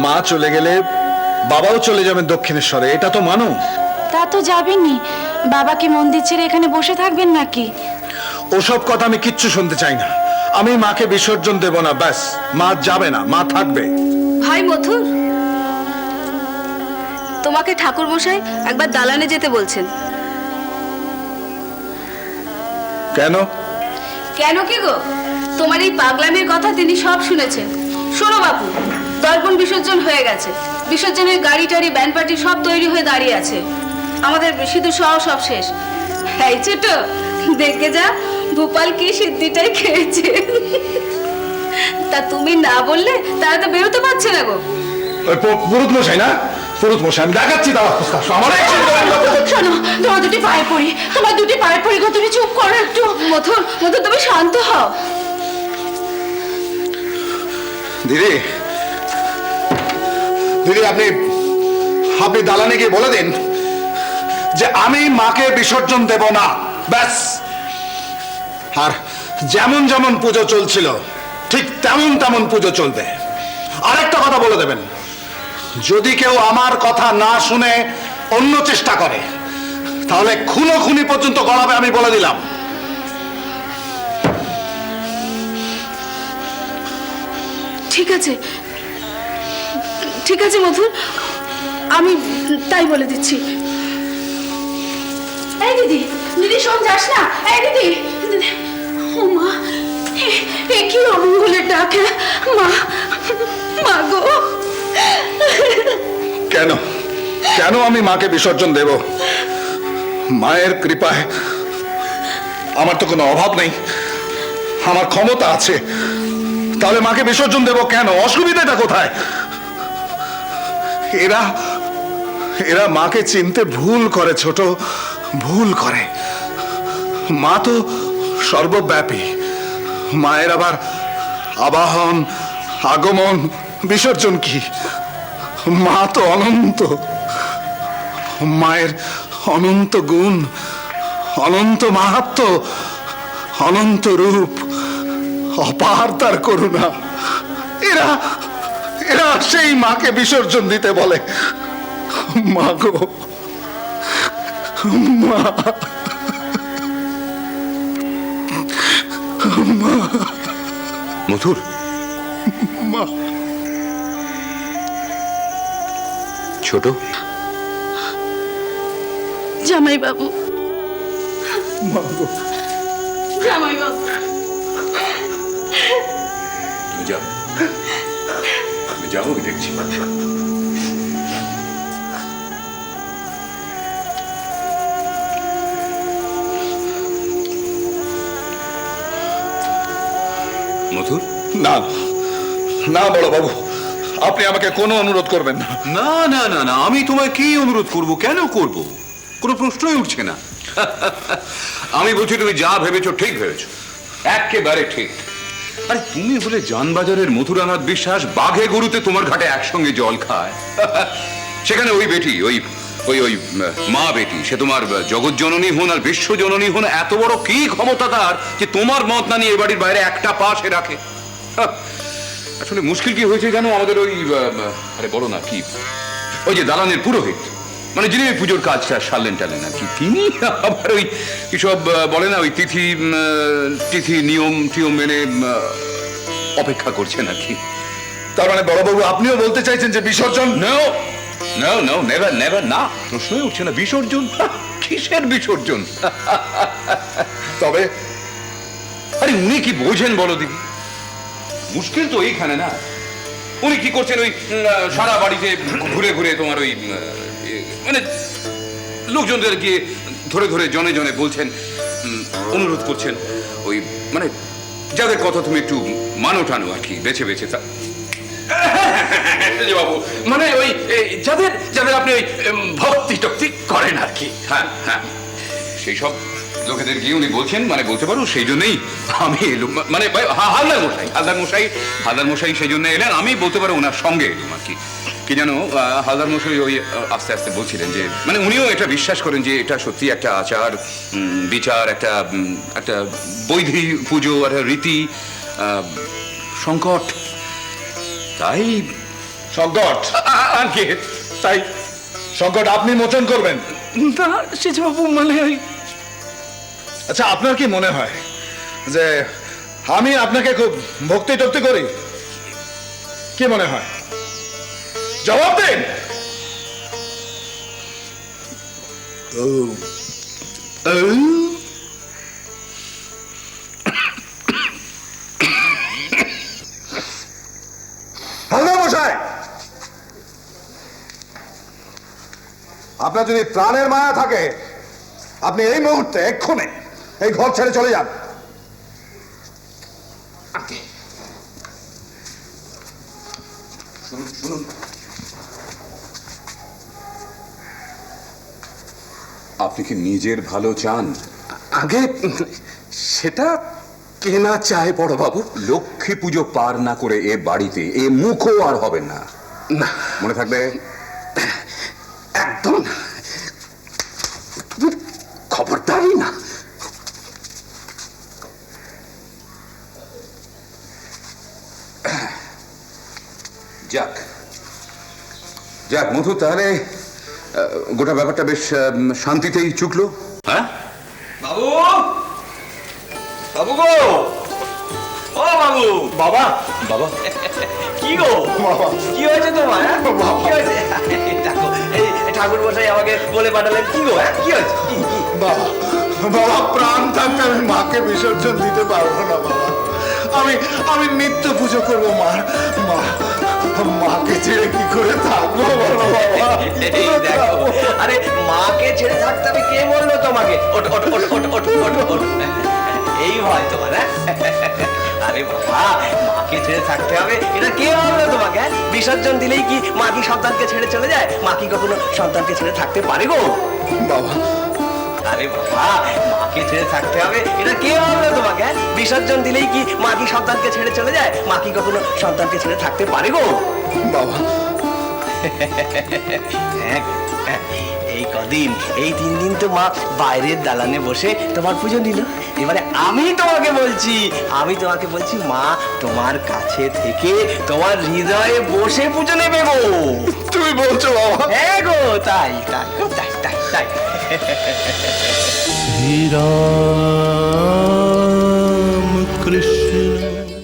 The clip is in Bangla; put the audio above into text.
মা চলে গেলে বাবাও চলে যাবেন দক্ষিণেশ্বরে, এটা তো মানো। তা তো যাবেনই, বাবা কি মন্দির ছেড়ে এখানে বসে থাকবেন নাকি? ওসব কথা আমি কিচ্ছু শুনতে চাই না। আমি মাকে বিসর্জন দেব না, ব্যাস। মা যাবে না, মা থাকবে। ভাই মথুর, তোমাকে ঠাকুর মশাই একবার দালানে যেতে বলছেন। কেন? কেন কি গো, তোমার এই পাগলামির কথা তিনি সব শুনেছেন। শোনো বাপু, দর্পণ বিসর্জন হয়ে গেছে, বিসর্জনের গাড়ি টাড়ি ব্যান্ড পার্টি সব তৈরি হয়ে দাঁড়িয়ে আছে, আমাদের সিঁদুর সহ সব শেষ। এই ছোট, দেখে যা ভোপাল কি সিদ্ধিটাই খেয়েছে। তা তুমি না বললে তারা তো বেরোতে পারছে না গো। পুরুত মশাই না, পুরুত মশাই, আমি দেখাচ্ছি। শোনো, তোমার দুটি পায়ে পড়ি, তোমার দুটি পায়ে পড়ি গো, তুমি চুপ করো একটু। মথুর, মথুর তুমি শান্ত হও। দিদি, দিদি, আপনি দালানে গিয়ে বলে দিন যে আমি মাকে বিসর্জন দেব না, ব্যাস। আর যেমন যেমন পুজো চলছিল ঠিক তেমন তেমন পুজো চলবে। আরেকটা কথা বলে দেবেন, যদি কেউ আমার কথা না শুনে অন্য চেষ্টা করে তাহলে খুনোখুনি পর্যন্ত গড়াবে, আমি বলে দিলাম। ঠিক আছে, ঠিক আছে মথুর, আমি তাই বলে দিচ্ছি। এই দিদি, দিদি শোন, যাস না। এই দিদি, দিদি, ও মা, এ কি অমঙ্গলের ডাক! মা, মা গো। কেন কেন আমি মাকে বিসর্জন দেব? মায়ের কৃপায় আমার তো কোনো অভাব নেই, আমার ক্ষমতা আছে। তাহলে মাকে বিসর্জন দেব কেন? অসুবিধাটা কোথায়? এরা এরা মাকে চিনতে ভুল করে ছোট, ভুল করে। মা তো সর্বব্যাপী, মায়ের আবার আবাহন, আগমন, বিসর্জন কি? মা তো অনন্ত, মায়ের অনন্ত গুণ, অনন্ত মাহাত্ম্য, অনন্ত রূপ, অপার তার করুণা। এরা এরা সেই মাকে বিসর্জন দিতে বলে। মা গো, মা, মথুর, মা, ছোট, জামাই বাবু, মা গো। জামাই বাবু। তুমি যাও, তুমি যাও, আমি দেখছি। মথুর, না না বড় বাবু, আপনি আমাকে কোনো অনুরোধ করবেন না। না না না না, আমি তোমায় কি অনুরোধ করব? কেন করব? কোনো প্রশ্নই উঠছে না। আমি বলছি তুমি যা ভেবেছো ঠিক ভেবেছো, একেবারে ঠিক। আরে তুমি হলে জানবাজারের মথুরানাথ বিশ্বাস, বাঘে গরুতে তোমার ঘাটে একসঙ্গে জল খায়। সেখানে ওই বেটি, ওই ওই ওই মা বেটি, সে তোমার জগৎ জননী হন আর বিশ্ব জননী হন, এত বড় কি ক্ষমতা তার যে তোমার মত না নিয়ে এ বাড়ির বাইরে একটা পা সে রাখে? আসলে মুশকিল কি হয়েছে জানো, আমাদের ওই আরে বলো না কি, ওই যে দালানের পুরোহিত, মানে যিনি ওই পুজোর কাজটা সারলেন টালেন আর কি, তিনি আবার ওই কিসব বলে না, ওই তিথি তিথি নিয়ম টিয়ম মেনে অপেক্ষা করছেন আর কি। তার মানে বড়বাবু আপনিও বলতে চাইছেন যে বিসর্জন? No no no, never never, না, প্রশ্নই উঠছে না। বিসর্জন? কিসের বিসর্জন? তবে আরে উনি কি বোঝেন বলো দিদি? মুশকিল তো এইখানে না, উনি কি করছেন, ওই সারা বাড়িতে ঘুরে ঘুরে তোমার ওই মানে লোকজনদের গিয়ে ধরে ধরে জনে জনে বলছেন, অনুরোধ করছেন, ওই মানে যাদের কথা তুমি একটু মানো টানো আর কি, বেছে বেছে তা বাবু, মানে ওই যাদের যাদের আপনি ওই ভক্তি টক্তি করেন আর কি। হ্যাঁ হ্যাঁ, সেই সব লোকেদের গিয়ে উনি বলছেন, মানে বলতে পারো সেই জন্যই আমি এলুম, মানে হালদার মশাই সেই জন্য এলেন, আমি বলতে পারো ওনার সঙ্গে এলুম আর কি। কি জানো, হালদার মশাই ওই আস্তে আস্তে বলছিলেন যে মানে উনিও এটা বিশ্বাস করেন যে এটা সত্যি একটা আচার বিচার, একটা একটা বৈধি পুজো, একটা রীতি সংকট। তাই সংকট আগে তাই সংকট আপনি মোচন করবেন। না সেজবাবু মানে ওই আচ্ছা, আপনার কি মনে হয় যে আমি আপনাকে খুব ভক্তি টক্তি করি? কি মনে হয়? জবাব দিন। হালদার মশাই, আপনার যদি প্রাণের মায়া থাকে আপনি এই মুহূর্তে এক্ষুনি এই ঘর ছেড়ে চলে যান। আপনি কি নিজের ভালো চান? আগে সেটা কে না চায় বড় বাবু? লক্ষ্মী পুজো পার না করে এ বাড়িতে এ মুখও আর হবে না, না মনে থাকবে। একদম না, খবরদারই না। যাক যাক মধু, তাহলে গোটা ব্যাপারটা বেশ শান্তিতেই চুকলো। হ্যাঁ বাবু, বাবু গো, ও বাবু, বাবা বাবা, কি গো, কি হয়েছে তোমার? হ্যাঁ? কি হয়েছে? দেখো, এই ঠাকুর মশাই আমাকে বলে পাঠালেন, কি গো, হ্যাঁ? কি হয়েছে? কি? বাবা, বাবা, প্রাণ থাকতে আমি মাকে বিসর্জন দিতে পারবো না বাবা। আমি আমি নিত্য পুজো করবো মা। মাকে ছেড়ে কি করে থাকবো বলো বাবা? এই দেখো, আরে মাকে ছেড়ে থাকতে হবে, কে বললো তোমাকে? ওঠ ওঠ ওঠ ওঠ ওঠ ওঠ ওঠ। এই ভয় তোমার? হ্যাঁ? আরে বাবা, মাকে ছেড়ে থাকতে হবে এটা কে বললো তোমাকে? হ্যাঁ? বিসর্জন দিলেই কি মা কি সন্তানকে ছেড়ে চলে যায়? মা কি কখনো সন্তানকে ছেড়ে থাকতে পারে গো? বাবা, আরে বাবা, মাকে ছেড়ে থাকতে হবে এটা কে বললো তোমাকে? হ্যাঁ? বিসর্জন দিলেই কি মা কি সন্তানকে ছেড়ে চলে যায়? মা কি কখনো সন্তানকে ছেড়ে থাকতে পারে গো? বাবা, হ্যাঁ গো, হ্যাঁ। এই কদিন, এই 3 দিন তো মা বাইরের দালানে বসে তোমার পুজো নিল। এবারে আমি তোমাকে বলছি মা তোমার কাছে থেকে তোমার হৃদয়ে বসে পুজো নেবে গো। তুমি বলছো বাবা? হ্যাঁ গো, তাই তাই গো, তাই তাই তাই। হীরা